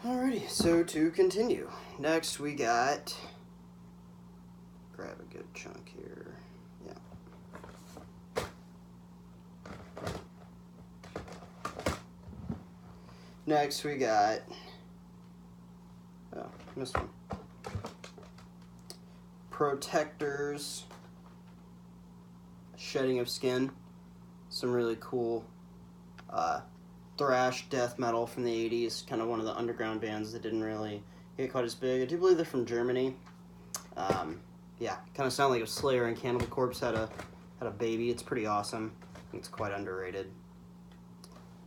Alrighty, so to continue, next we got, grab a good chunk here, yeah. Next we got, oh, missed one. Protectors, Shedding of Skin, some really cool thrash death metal from the 80s, kind of one of the underground bands that didn't really get quite as big. I do believe they're from Germany. Yeah, kind of sound like if Slayer and Cannibal Corpse had a baby. It's pretty awesome. I think it's quite underrated.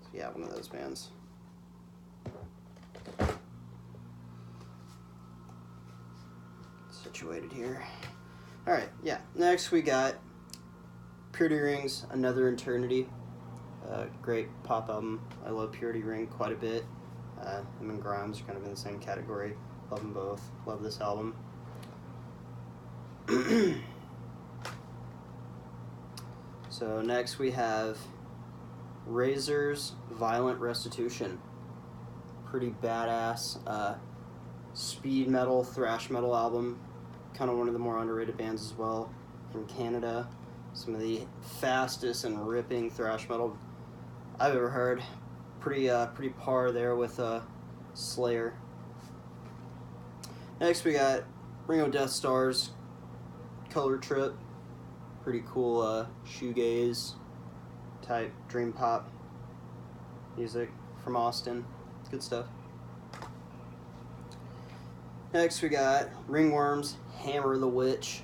So yeah, one of those bands. Situated here. Alright, yeah. Next we got Purity Rings, Another Eternity. Great pop album. I love Purity Ring quite a bit. Him and Grimes are kind of in the same category. Love them both. Love this album. So next we have Razor's Violent Restitution. Pretty badass speed metal, thrash metal album. Kind of one of the more underrated bands as well. From Canada. Some of the fastest and ripping thrash metal I've ever heard. Pretty par there with Slayer. Next we got Ringo Death Stars, Color Trip. Pretty cool shoegaze type dream pop music from Austin. Good stuff. Next we got Ringworm's Hammer the Witch.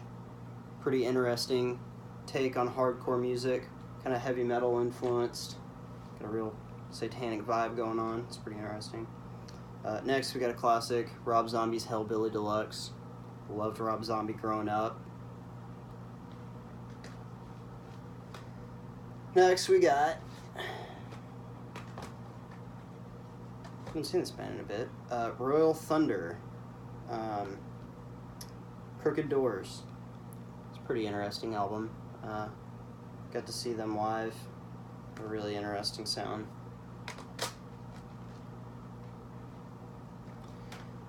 Pretty interesting take on hardcore music, kind of heavy metal influenced. Got a real satanic vibe going on. It's pretty interesting. Next we got a classic, Rob Zombie's Hellbilly Deluxe. Loved Rob Zombie growing up. Next we got, haven't seen this band in a bit, Royal Thunder, Crooked Doors. It's a pretty interesting album. Got to see them live. A really interesting sound.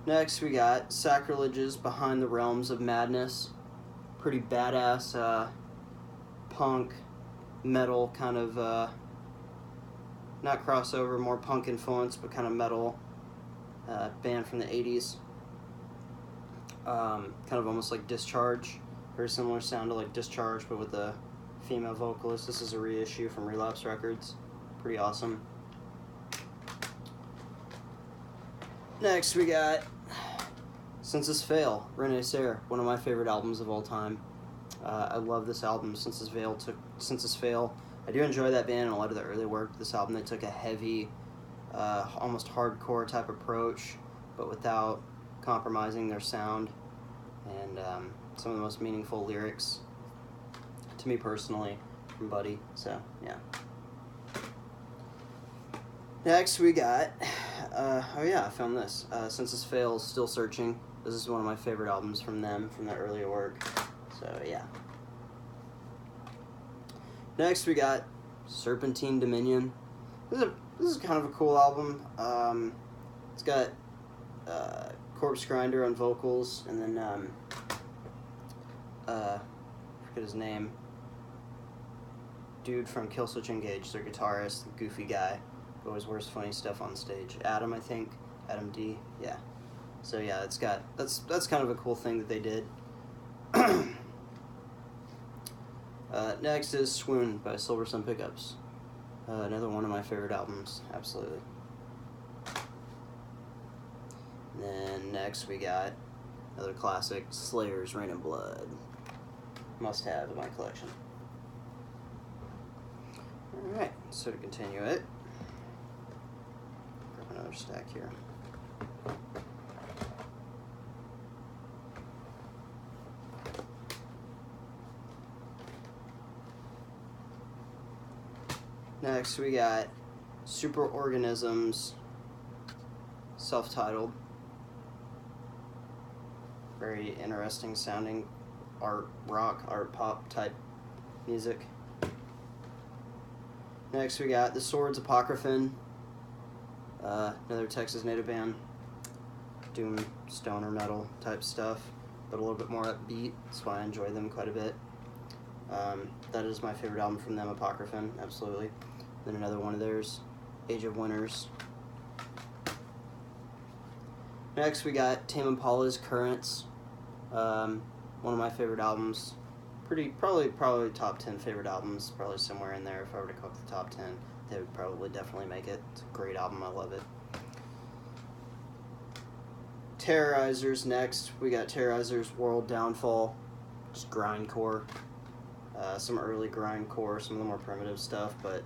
Next we got Sacrilege's Behind the Realms of Madness. Pretty badass punk, metal kind of, not crossover, more punk influence, but kind of metal band from the 80s. Kind of almost like Discharge. Very similar sound to like Discharge, but with a female vocalist. This is a reissue from Relapse Records. Pretty awesome. Next we got Senses Fail, Renee Sayre, one of my favorite albums of all time. I love this album. Senses Fail. I do enjoy that band and a lot of the early work. This album, they took a heavy, almost hardcore type approach, but without compromising their sound, and some of the most meaningful lyrics to me personally from Buddy. So yeah. Next we got, oh yeah, I found this. Senses Fail, Still Searching. This is one of my favorite albums from them, from their earlier work. So yeah. Next we got Serpentine Dominion. This is kind of a cool album. It's got Corpse Grinder on vocals, and then I forget his name. Dude from Killswitch Engage, their guitarist, the goofy guy, who always wears funny stuff on stage. Adam, I think. Adam D. Yeah. So yeah, that's kind of a cool thing that they did. Next is Swoon by Silver Sun Pickups. Another one of my favorite albums, absolutely. And then next we got another classic, Slayer's Rain and Blood. Must have in my collection. Alright, so to continue it, grab another stack here. Next we got Superorganisms, self-titled. Very interesting sounding art rock, art pop type music. Next we got The Swords Apocryphon, another Texas native band. doom stoner metal type stuff, but a little bit more upbeat. That's why I enjoy them quite a bit. That is my favorite album from them, Apocryphon, absolutely. Then another one of theirs, Age of Winters. Next we got Tame Impala's Currents, one of my favorite albums. Probably top 10 favorite albums, probably somewhere in there. If I were to cook the top 10, they would probably definitely make it. It's a great album, I love it. Terrorizers next. We got Terrorizers World Downfall, just grindcore. Some early grindcore, some of the more primitive stuff, but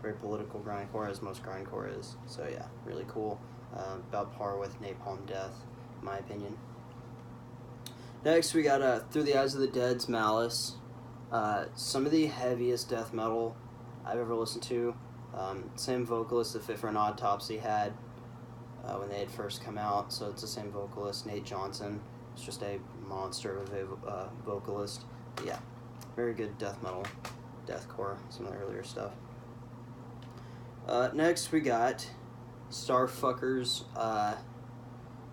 very political grindcore, as most grindcore is. So yeah, really cool. About par with Napalm Death, in my opinion. Next, we got Through the Eyes of the Dead's Malice. Some of the heaviest death metal I've ever listened to. Same vocalist that Fit for an Autopsy had when they had first come out. So it's the same vocalist, Nate Johnson. It's just a monster of a vocalist. But yeah, very good death metal, deathcore, some of the earlier stuff. Next, we got Starfuckers,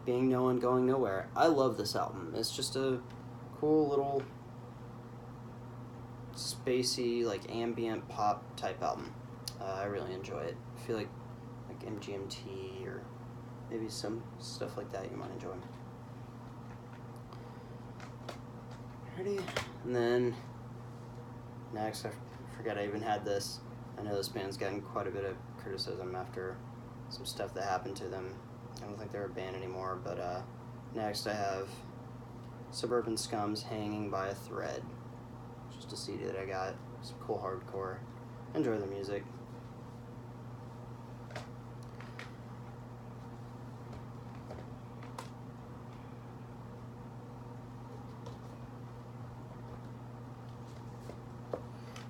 Being No One, Going Nowhere. I love this album. It's just a cool little spacey, like ambient pop type album. I really enjoy it. I feel like MGMT or maybe some stuff like that you might enjoy. Ready? And then next, I forget I even had this. I know this band's gotten quite a bit of criticism after some stuff that happened to them. I don't think they're a band anymore, but next I have Suburban Scum's Hanging by a Thread. Just a CD that I got. Some cool hardcore. Enjoy the music.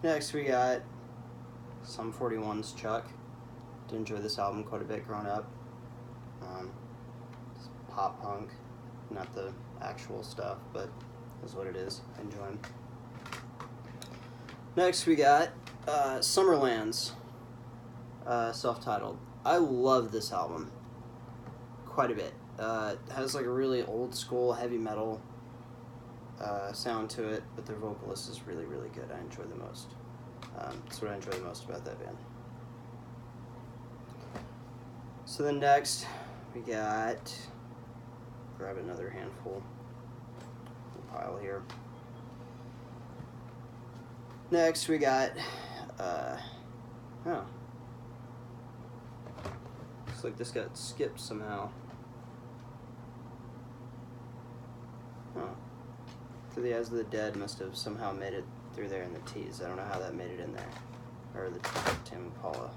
Next we got Sum 41's Chuck. Did enjoy this album quite a bit growing up. It's pop punk, not the actual stuff, but is what it is. I enjoy them. Next we got Summerlands, self-titled. I love this album quite a bit. It has like a really old school heavy metal sound to it, but their vocalist is really, really good. I enjoy the most. That's what I enjoy the most about that band. So then next, we got, grab another handful, pile here. Next we got, looks like this got skipped somehow. Through the Eyes of the Dead must have somehow made it through there in the T's. I don't know how that made it in there. Or the Tame Impala.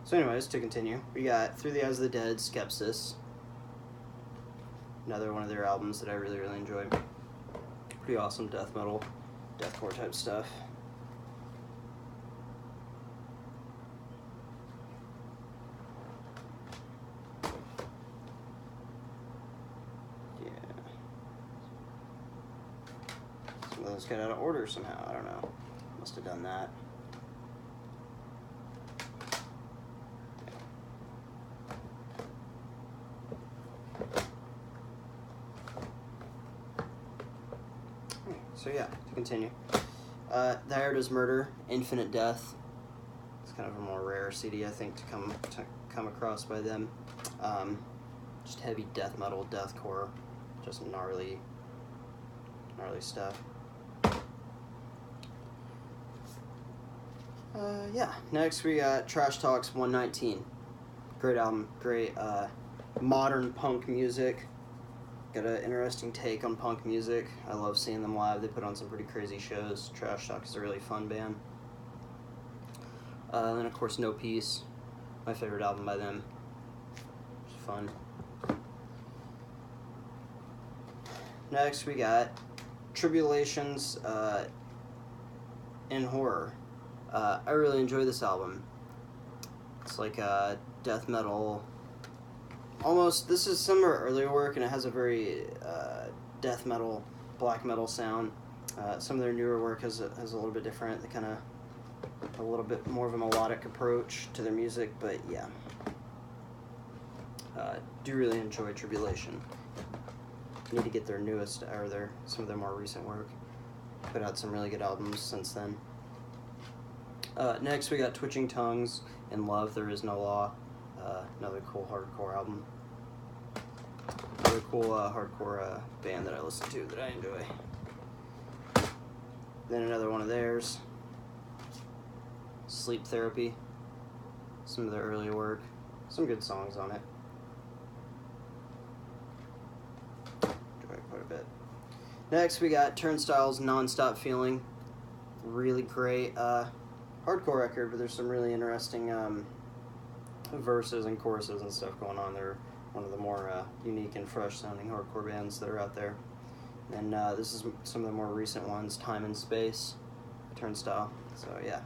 So anyways, to continue, we got Through the Eyes of the Dead, Skepsis. Another one of their albums that I really, really enjoy. Pretty awesome death metal, deathcore type stuff. Yeah. Some of those got out of order somehow, I don't know. Must have done that. So yeah, to continue. The Higher Does Murder, Infinite Death. It's kind of a more rare CD, I think, to come across by them. Just heavy death metal, deathcore, just gnarly stuff. Yeah, next we got Trash Talks 119. Great album, great modern punk music. Got an interesting take on punk music. I love seeing them live. They put on some pretty crazy shows. Trash Talk is a really fun band. Then of course No Peace, my favorite album by them. It's fun. Next we got Tribulations in Horror. I really enjoy this album. It's like death metal. Almost, this is some of her earlier work, and it has a very death metal, black metal sound. Some of their newer work has a little bit different. They kind of a little bit more of a melodic approach to their music, but yeah. Do really enjoy Tribulation. Need to get their newest, or some of their more recent work. Put out some really good albums since then. Next, we got Twitching Tongues and Love, There Is No Law. Another cool hardcore album. Another cool hardcore band that I listen to that I enjoy. Then another one of theirs. Sleep Therapy. Some of their early work. Some good songs on it. Enjoy it quite a bit. Next, we got Turnstile's Non-Stop Feeling. Really great hardcore record, but there's some really interesting verses and choruses and stuff going on. They're one of the more unique and fresh sounding hardcore bands that are out there. And this is some of the more recent ones, Time and Space, Turnstile. So yeah.